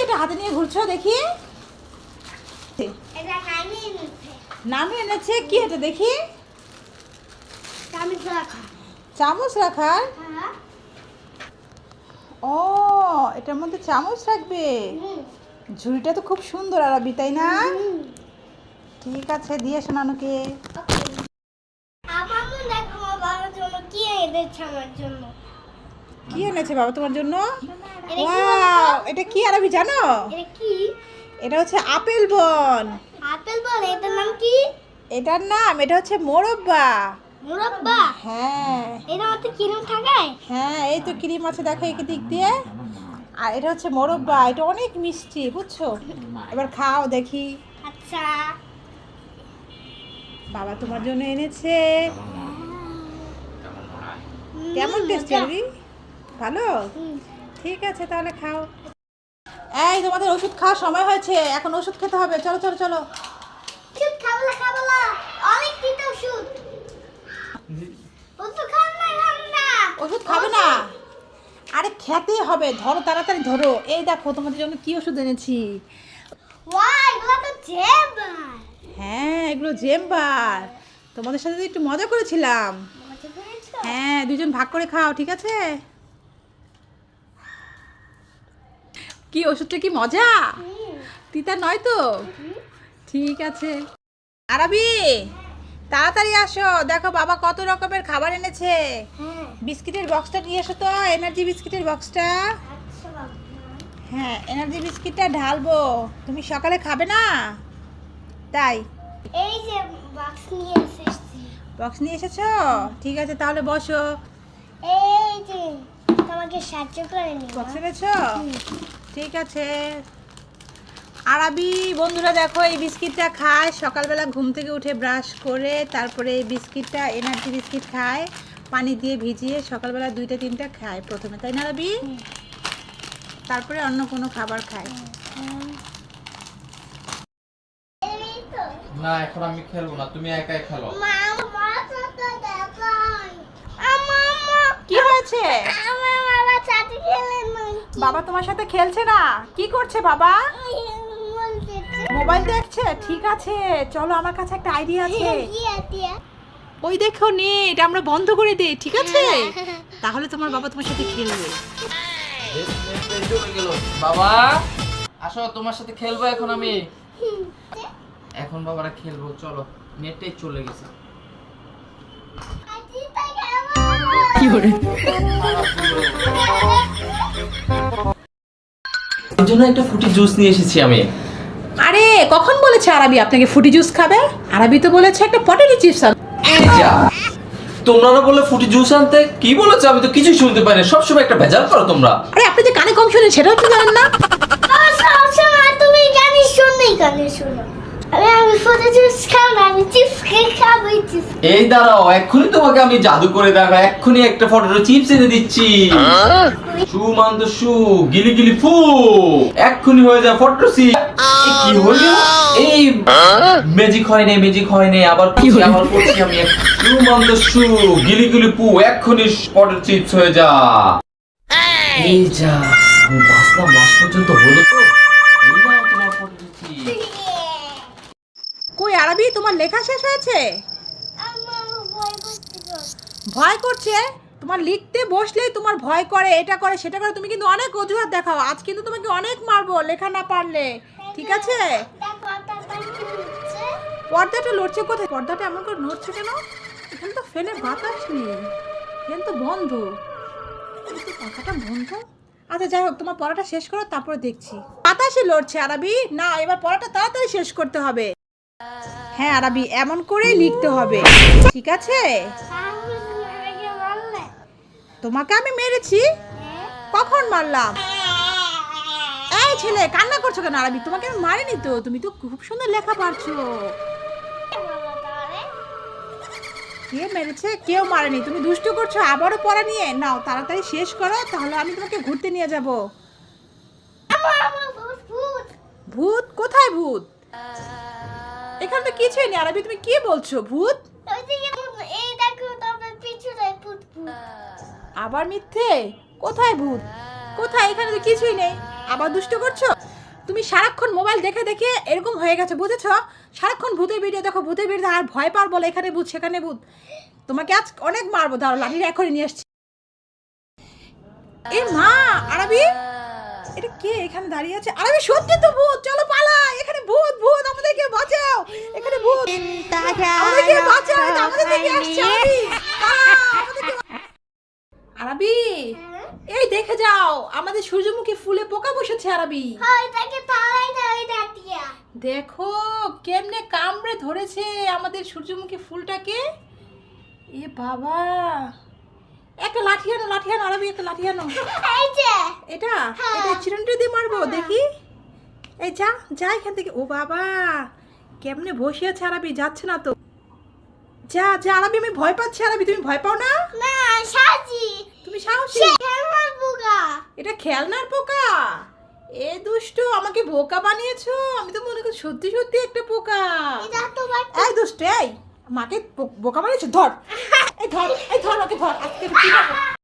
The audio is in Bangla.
এটা হাতে নিয়ে ঘুরছো দেখি? এটা নামি এনেছে কি এটা দেখি? চামচ রাখা। চামচ রাখার? হ্যাঁ। ও, এটার মধ্যে চামচ রাখবে। ঝুড়িটা তো খুব সুন্দর আরাবি, তাই না? ঠিক আছে, দিয়ে এসো নানুকে। আমাকে দেখো বাবার জন্য কি এনেছে আমার জন্য। কি এনেছে বাবা তোমার জন্য? এটা কি ওয়াও, এটা কি আরাবি জানো? এটা কি? এটা হচ্ছে আপেল বন। আপেল বল, এটার নাম কি? এটার নাম এটা হচ্ছে মোরব্বা। মুরাব্বা। হ্যাঁ এটার মধ্যে কিরম থাকে? হ্যাঁ, এই তো ক্রিম আছে দেখো এই দিক দিয়ে। আর এটা হচ্ছে মোরব্বা, এটা অনেক মিষ্টি বুঝছো। এবার খাও দেখি। আচ্ছা। বাবা তোমার জন্য এনেছে। কেমন টেস্টি আরবি? ভালো? ঠিক আছে তাহলে খাও। এই তোমাদের ওষুধ খাওয়ার সময় হয়েছে, এখন ওষুধ খেতে হবে। চলো চলো চলো। ওষুধ খাবো না। অনেক তিতা ওষুধ। ওষুধ খান না। ওষুধ খাবে না? আরে খেতে হবে, ধরো তাড়াতাড়ি ধরো। এই দেখো তোমাদের জন্য কি ওষুধ এনেছি। ওয়াই, এগুলো তো জেবার। হ্যাঁ, এগুলো জেম্বার। তোমাদের সাথে তো একটু মজা করেছিলাম। মজা করেছো? হ্যাঁ, দুজন ভাগ করে খাও, ঠিক আছে? কি ওষুধটা কি মজা? তিতা নয় তো? ঠিক আছে। আরাবি, তাড়াতাড়ি আসো, দেখো বাবা কত রকমের খাবার এনেছে। হ্যাঁ। বিস্কিটের বক্সটা নিয়ে এসো তো, এনার্জি বিস্কিটের বক্সটা। আচ্ছা বাবা। হ্যাঁ, এনার্জি বিস্কিটটা ঢালবো। তুমি সকালে খাবে না তাই? এই যে বাক্স নিয়ে এসেছি। বক্স নিয়ে এসেছো? ঠিক আছে তাহলে বসো। এই যে তোমাকে সাহায্য করে নিব। বক্স এনেছো? ঠিক আছে। আরাবি বন্ধুরা দেখো এই বিস্কিটটা খায় সকালবেলা ঘুম থেকে উঠে ব্রাশ করে, তারপরে এই বিস্কিটটা এনার্জি বিস্কিট খায় পানি দিয়ে ভিজিয়ে। সকালবেলা 2টা 3টা খায় প্রথমে, তাই না আরাবি? তারপরে অন্য কোনো খাবার খায়। এই তো না এখন আমি খেলবো না, তুমি একাই খেলো। মামা সাথে দেখাই। আমা কি হয়েছে? আমার বাবা সাথে খেলে না। বাবা তোমার সাথে খেলছে না? কি করছে বাবা? মোবাইল দেখছে? ঠিক আছে চলো, আমার কাছে একটা আইডিয়া আছে। ওই দেখো নেট আমরা বন্ধ করে দিই, ঠিক আছে? তাহলে তোমার বাবা তোমার সাথে খেলবে। নেটটাই চলে গেল। বাবা আসো, তোমার সাথে খেলবো এখন আমি। এখন বাবারা খেলবো, চলো। নেটটাই চলে গেছে। কি করে? এর জন্য একটা ফুটি জুস নিয়ে এসেছি আমি। আরে কখন বলেছে আরাবি আপনাকে ফ্রুটি জুস খাবে? আরাবি তো বলেছে একটা পটেটো চিপস আনতে। এই যা, তোমরা না বললে ফুটি জুস আনতে? কি বলেছো? আমি তো কিছুই শুনতে পাই না, সবসময় একটা ভেজাল করো তোমরা। আরে আপনি যে কানে কম শুনেন সেটাও তো জানেন না। তুমি জানিস শুনলেই কানে শোনো। আমি ফটো জুস খাও না, আমি চিপস খাবো। চিপস এই দাঁড়াও, এক্ষুনি তোমাকে আমি জাদু করে দেখো, এক্ষুনি একটা ফটো চিপস এনে দিচ্ছি। শু মান্দ শু, গিলি গিলি ফু, এক্ষুনি হয়ে যায় ফটো চিপস। কি হলো? এই ম্যাজিক হয় নাই, ম্যাজিক হয় নাই, আবার করছি আমি। শু মান্দ শু, গিলি গিলি ফু, এক্ষুনি ফটো চিপস হয়ে যা। এই যা, আমি বাঁচলাম, লাস্ট পর্যন্ত হলো তো। এই নাও তোমার ফটো চিপস। কই আরাবি তোমার লেখা শেষ হয়েছে? আমার ভয় করছে তো। ভয় করছে? তোমার লিখতে বসলেই তোমার ভয় করে, এটা করে সেটা করে, তুমি কিন্তু অনেক অজুহাত দেখাও। আজ কিন্তু তোমাকে অনেক মারবো লেখা না পারলে, ঠিক আছে? দেখো তারপর কি হচ্ছে? পর্দাটা লড়ছে কোথায়? পর্দাটা এমন করে নড়ছে কেন? এখানে তো ফ্যানে বাতাস নেই, ফ্যান তো বন্ধ। এই তো পাখাটা বন্ধ। আচ্ছা যাই হোক, তোমার পড়াটা শেষ করো তারপরে দেখছি। বাতাসে লড়ছে আরাবি, না এবার পড়াটা তাড়াতাড়ি শেষ করতে হবে। হ্যাঁ আরাবি, এমন করেই লিখতে হবে, ঠিক আছে? তাহলে আমাকে বললে? তোমাকে আমি মেরেছি? কখন মারলাম? এই ছেলে কান্না করছো কেন আরাবি? তোমাকে আমি মারিনি তো, তুমি তো খুব সুন্দর লেখা পারছো। কে মেরেছে? কেউ মারেনি, তুমি দুষ্টু করছো। আবারও পড়া নিয়ে নাও, তাড়াতাড়ি শেষ করো, তাহলে আমি তোমাকে ঘুরতে নিয়ে যাব। ভূত? কোথায় ভূত? এখানে তো কিছুই নেই আরাবি, তুমি কি বলছো? ভূত? এই দেখো তোমার পিছনে ভূত। আবার মিথ্যে? কোথায় ভূত? কোথায়? এখানে তো কিছুই নেই, আবার দুষ্টু করছো। তুমি সারাক্ষণ মোবাইল দেখে দেখে এরকম হয়ে গেছে, বুঝেছো? সারাক্ষণ ভূতের ভিডিও দেখো, ভূতের ভিডিও, আর ভয় পার বলে এখানে ভূত সেখানে ভূত। তোমাকে আজ অনেক মারবো, দাঁড়াও লাঠির এখনই নিয়ে আসছি। এ মা, আরবি এটা কে এখানে দাঁড়িয়ে আছে? আরবি সত্যি তো ভূত, চলো পালাই, এখানে ভূত, ভূত আমাদেরকে বাঁচাও, এখানে ভূত, আমাদেরকে বাঁচাও, এটা আমাদের দিকে আসছে। আরবি আরবি এই দেখে যাও, আমাদের সূর্যমুখী ফুলে পোকা বসেছে। আরবি হয় তাকে তালাই না ওই দাঁতিয়া। দেখো কেমনে কামড়ে ধরেছে আমাদের সূর্যমুখী ফুলটাকে। এ বাবা, একটা লাঠি আনো, লাঠি আনো আরবি, একটা লাঠি আনো। এই যে এটা এটা চিরুনিটা দিয়ে মারবো, দেখি। এই যা যা এখান থেকে। ও বাবা, কেমনে বসে আছে আরবি, যাচ্ছে না তো। যা যা আরবি, আমি ভয় পাচ্ছি। আরবি তুমি ভয় পাও না? না সাজি তুমি সাহসী। সে খেলনার পোকা। এটা খেলনার পোকা? এ দুষ্ট, আমাকে বোকা বানিয়েছো। আমি তো মনে করি সত্যি সত্যি একটা পোকা। এটা তোমার এই দুষ্ট, এই মাকে বোকা বানিয়েছো, ধর, এই ধর, এই ধর, ওকে ধর, আজকে কি করবো?